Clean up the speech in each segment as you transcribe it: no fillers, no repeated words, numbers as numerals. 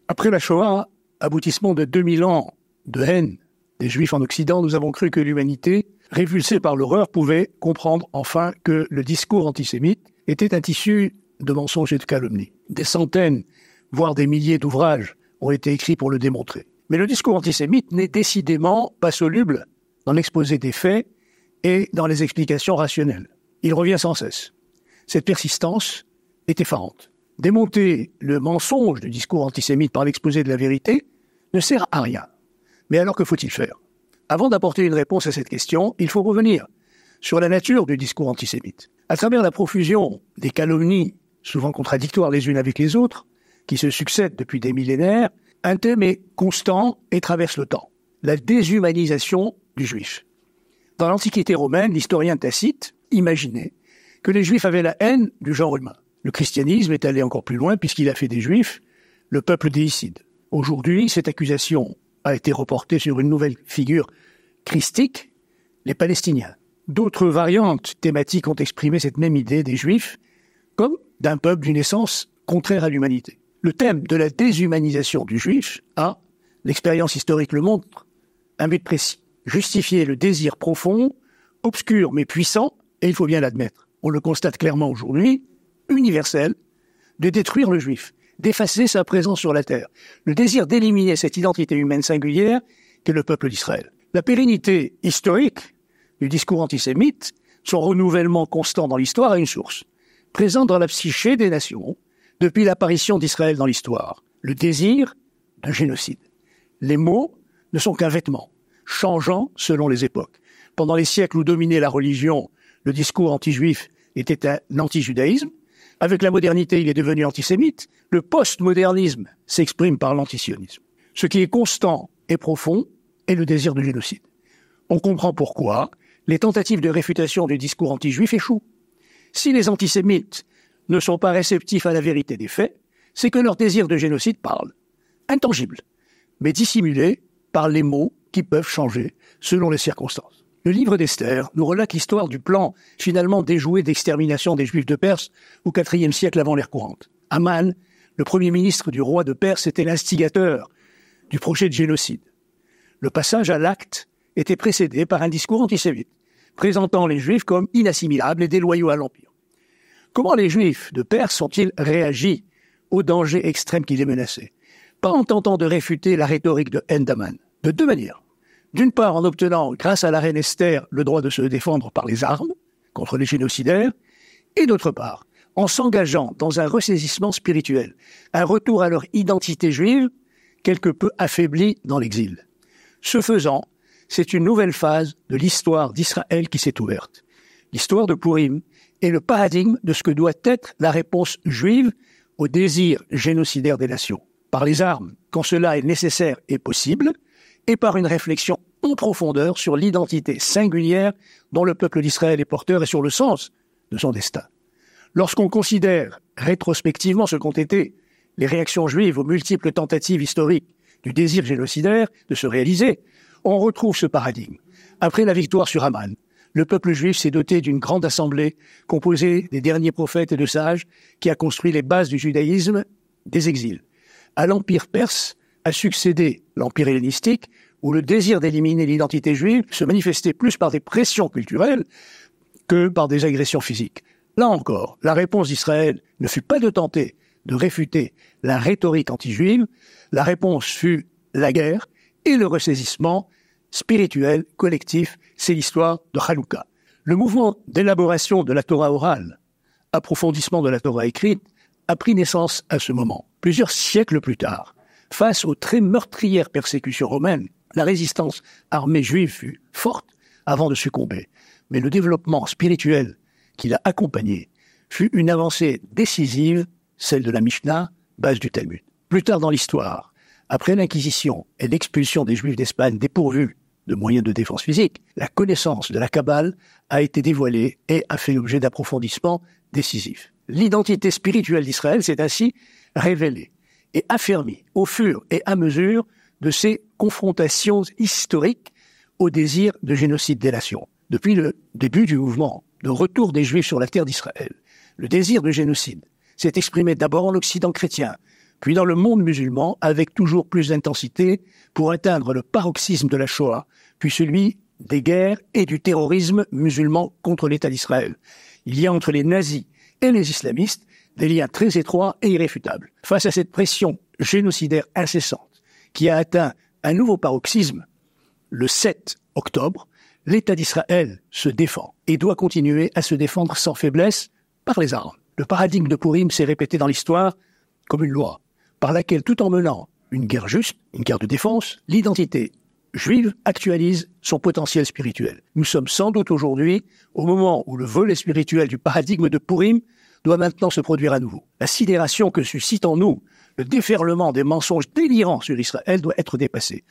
Après la Shoah, aboutissement de 2000 ans de haine des Juifs en Occident, nous avons cru que l'humanité, révulsée par l'horreur, pouvait comprendre enfin que le discours antisémite était un tissu de mensonges et de calomnies. Des centaines, voire des milliers d'ouvrages ont été écrits pour le démontrer. Mais le discours antisémite n'est décidément pas soluble dans l'exposé des faits et dans les explications rationnelles. Il revient sans cesse. Cette persistance est effarante. Démonter le mensonge du discours antisémite par l'exposé de la vérité ne sert à rien. Mais alors que faut-il faire ? Avant d'apporter une réponse à cette question, il faut revenir sur la nature du discours antisémite. À travers la profusion des calomnies, souvent contradictoires les unes avec les autres, qui se succèdent depuis des millénaires, un thème est constant et traverse le temps. La déshumanisation du juif. Dans l'Antiquité romaine, l'historien Tacite imaginait que les juifs avaient la haine du genre humain. Le christianisme est allé encore plus loin puisqu'il a fait des juifs le peuple déicide. Aujourd'hui, cette accusation a été reportée sur une nouvelle figure christique, les Palestiniens. D'autres variantes thématiques ont exprimé cette même idée des juifs comme d'un peuple d'une essence contraire à l'humanité. Le thème de la déshumanisation du juif a, l'expérience historique le montre, un but précis. Justifier le désir profond, obscur mais puissant, et il faut bien l'admettre, on le constate clairement aujourd'hui, universel, de détruire le juif, d'effacer sa présence sur la terre, le désir d'éliminer cette identité humaine singulière qu'est le peuple d'Israël. La pérennité historique du discours antisémite, son renouvellement constant dans l'histoire a une source, présente dans la psyché des nations depuis l'apparition d'Israël dans l'histoire, le désir d'un génocide. Les mots ne sont qu'un vêtement, changeant selon les époques. Pendant les siècles où dominait la religion, le discours anti-juif était un anti-judaïsme. Avec la modernité, il est devenu antisémite. Le post-modernisme s'exprime par l'antisionisme. Ce qui est constant et profond est le désir de génocide. On comprend pourquoi les tentatives de réfutation du discours anti-juif échouent. Si les antisémites ne sont pas réceptifs à la vérité des faits, c'est que leur désir de génocide parle. Intangible, mais dissimulé par les mots qui peuvent changer selon les circonstances. Le livre d'Esther nous relate l'histoire du plan finalement déjoué d'extermination des Juifs de Perse au IVe siècle avant l'ère courante. Aman, le premier ministre du roi de Perse, était l'instigateur du projet de génocide. Le passage à l'acte était précédé par un discours antisémite, présentant les Juifs comme inassimilables et déloyaux à l'Empire. Comment les Juifs de Perse ont-ils réagi au danger extrême qui les menaçait ? Pas en tentant de réfuter la rhétorique de haine d'Aman. De deux manières. D'une part, en obtenant, grâce à la reine Esther, le droit de se défendre par les armes contre les génocidaires, et d'autre part, en s'engageant dans un ressaisissement spirituel, un retour à leur identité juive, quelque peu affaiblie dans l'exil. Ce faisant, c'est une nouvelle phase de l'histoire d'Israël qui s'est ouverte. L'histoire de Pourim est le paradigme de ce que doit être la réponse juive au désir génocidaire des nations. Par les armes, quand cela est nécessaire et possible, et par une réflexion en profondeur sur l'identité singulière dont le peuple d'Israël est porteur et sur le sens de son destin. Lorsqu'on considère rétrospectivement ce qu'ont été les réactions juives aux multiples tentatives historiques du désir génocidaire de se réaliser, on retrouve ce paradigme. Après la victoire sur Aman, le peuple juif s'est doté d'une grande assemblée composée des derniers prophètes et de sages qui a construit les bases du judaïsme des exils. À l'Empire perse a succédé l'Empire hellénistique, où le désir d'éliminer l'identité juive se manifestait plus par des pressions culturelles que par des agressions physiques. Là encore, la réponse d'Israël ne fut pas de tenter de réfuter la rhétorique anti-juive, la réponse fut la guerre et le ressaisissement spirituel collectif, c'est l'histoire de Hanouka. Le mouvement d'élaboration de la Torah orale, approfondissement de la Torah écrite, a pris naissance à ce moment. Plusieurs siècles plus tard, face aux très meurtrières persécutions romaines, la résistance armée juive fut forte avant de succomber. Mais le développement spirituel qui l'a accompagné fut une avancée décisive, celle de la Mishnah, base du Talmud. Plus tard dans l'histoire, après l'Inquisition et l'expulsion des Juifs d'Espagne dépourvus de moyens de défense physique, la connaissance de la Kabbale a été dévoilée et a fait l'objet d'approfondissements décisifs. L'identité spirituelle d'Israël s'est ainsi révélée et affermie au fur et à mesure de ces confrontations historiques au désir de génocide des nations. Depuis le début du mouvement de retour des Juifs sur la terre d'Israël, le désir de génocide s'est exprimé d'abord en Occident chrétien, puis dans le monde musulman avec toujours plus d'intensité pour atteindre le paroxysme de la Shoah, puis celui des guerres et du terrorisme musulman contre l'État d'Israël. Il y a entre les nazis et les islamistes des liens très étroits et irréfutables. Face à cette pression génocidaire incessante qui a atteint un nouveau paroxysme, le 7 octobre, l'État d'Israël se défend et doit continuer à se défendre sans faiblesse par les armes. Le paradigme de Purim s'est répété dans l'histoire comme une loi, par laquelle, tout en menant une guerre juste, une guerre de défense, l'identité juive actualise son potentiel spirituel. Nous sommes sans doute aujourd'hui au moment où le volet spirituel du paradigme de Purim doit maintenant se produire à nouveau. La sidération que suscite en nous le déferlement des mensonges délirants sur Israël doit être dépassée.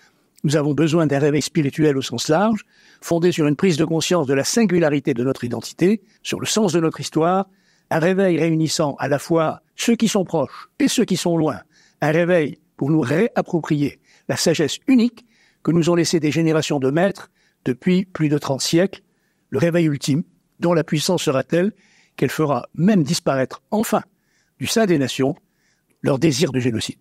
Nous avons besoin d'un réveil spirituel au sens large, fondé sur une prise de conscience de la singularité de notre identité, sur le sens de notre histoire, un réveil réunissant à la fois ceux qui sont proches et ceux qui sont loin, un réveil pour nous réapproprier la sagesse unique que nous ont laissé des générations de maîtres depuis plus de 30 siècles, le réveil ultime, dont la puissance sera telle qu'elle fera même disparaître enfin du sein des nations leur désir de génocide.